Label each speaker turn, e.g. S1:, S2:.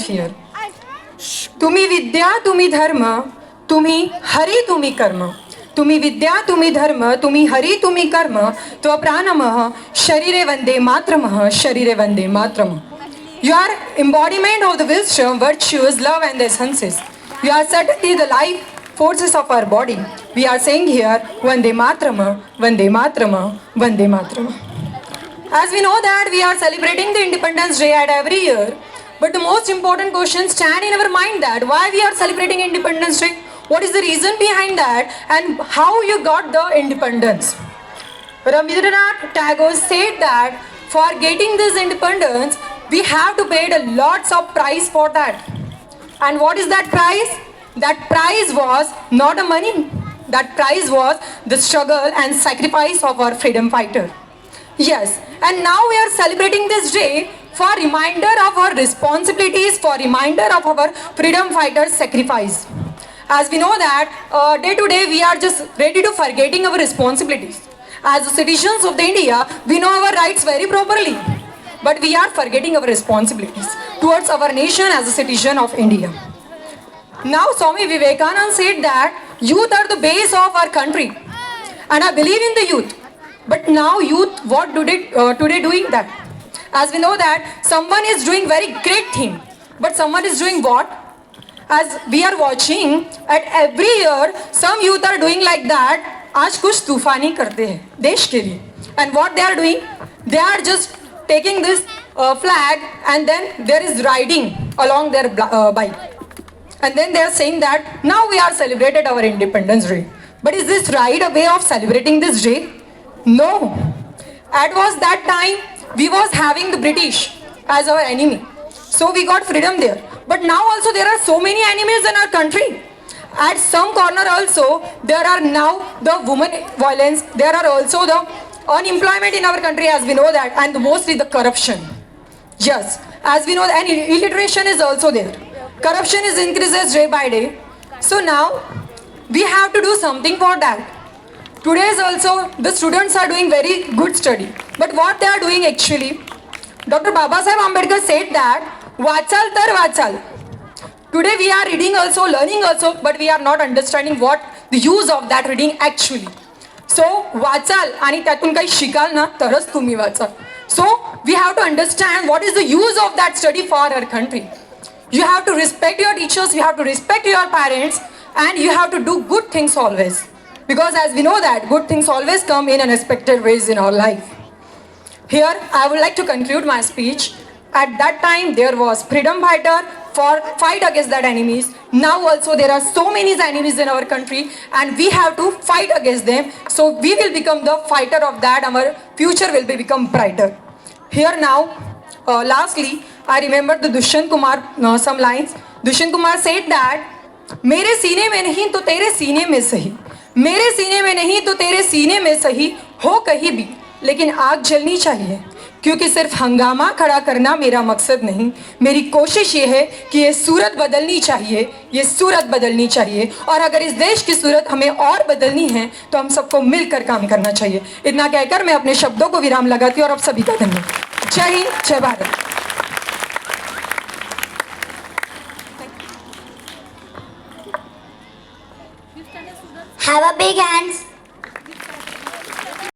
S1: here. तुम्ही विद्या तुम्ही धर्म, तुम्ही हरी तुम्ही कर्म. तुम्ही विद्या तुम्ही धर्म, तुम्ही हरी तुम्ही कर्म. त्वप्राणमः शरीरे वंदे मातरमः, शरीरे Vande Mataram. You are embodiment of the wisdom, virtues, love and the essences. You are certainly the life forces of our body. We are saying here, Vande Mataram, Vande Mataram, Vande Mataram. As we know that we are celebrating the Independence Day at every year, but the most important question stand in our mind that why we are celebrating Independence Day? What is the reason behind that and how you got the independence? Rabindranath Tagore said that for getting this independence, we have to pay a lots of price for that. And what is that price? That price was not a money. That price was the struggle and sacrifice of our freedom fighter. Yes, and now we are celebrating this day for reminder of our responsibilities, for reminder of our freedom fighters' sacrifice. As we know that day to day we are just ready to forgetting our responsibilities. As citizens of the India, we know our rights very properly, but we are forgetting our responsibilities towards our nation as a citizen of India. Now Swami Vivekananda said that youth are the base of our country, and I believe in the youth. But now youth, what do they today doing that? As we know that someone is doing very great thing, but someone is doing what? As we are watching at every year, some youth are doing like that. आज कुछ तूफानी करते हैं देश के लिए. And what they are doing? They are just taking this flag and then there is riding along their bike. And then they are saying that now we are celebrated our Independence Day. But is this right a way of celebrating this day? No. At was that time we was having the British as our enemy. So we got freedom there. But now also there are so many enemies in our country. At some corner also there are now the women violence. There are also the unemployment in our country as we know that, and mostly the corruption. Yes, as we know, and illiteration is also there. Corruption is increases day by day. So now we have to do something for that. Today's also the students are doing very good study. But what they are doing actually, Dr. Babasaheb Ambedkar said that Vachal tar Vachal. Today we are reading also, learning also, but we are not understanding what the use of that reading actually. So वाचाल आणि त्यातून काही शिकाल ना तरच तुम्ही वाचाल. So we have to understand what is the use of that study for our country. You have to respect your teachers, you have to respect your parents, and you have to do good things always. Because as we know that good things always come in unexpected ways in our life. Here I would like to conclude my speech. At that time there was freedom fighter for fight against that enemies. Now also there are so many enemies in our country and we have to fight against them. So we will become the fighter of that. Our future will become brighter. Here now, lastly, I remember the Dushyant Kumar some lines. Dushyant Kumar said that मेरे सीने में नहीं तो तेरे सीने में सही, मेरे सीने में नहीं तो तेरे सीने में सही हो कहीं भी, लेकिन आग जलनी चाहिए. क्योंकि सिर्फ हंगामा खड़ा करना मेरा मकसद नहीं, मेरी कोशिश ये है कि ये सूरत बदलनी चाहिए, ये सूरत बदलनी चाहिए. और अगर इस देश की सूरत हमें और बदलनी है तो हम सबको मिलकर काम करना चाहिए. इतना कहकर मैं अपने शब्दों को विराम लगाती हूँ और आप सभी का धन्यवाद. जय हिंद, जय Bharat.
S2: Have a big hands.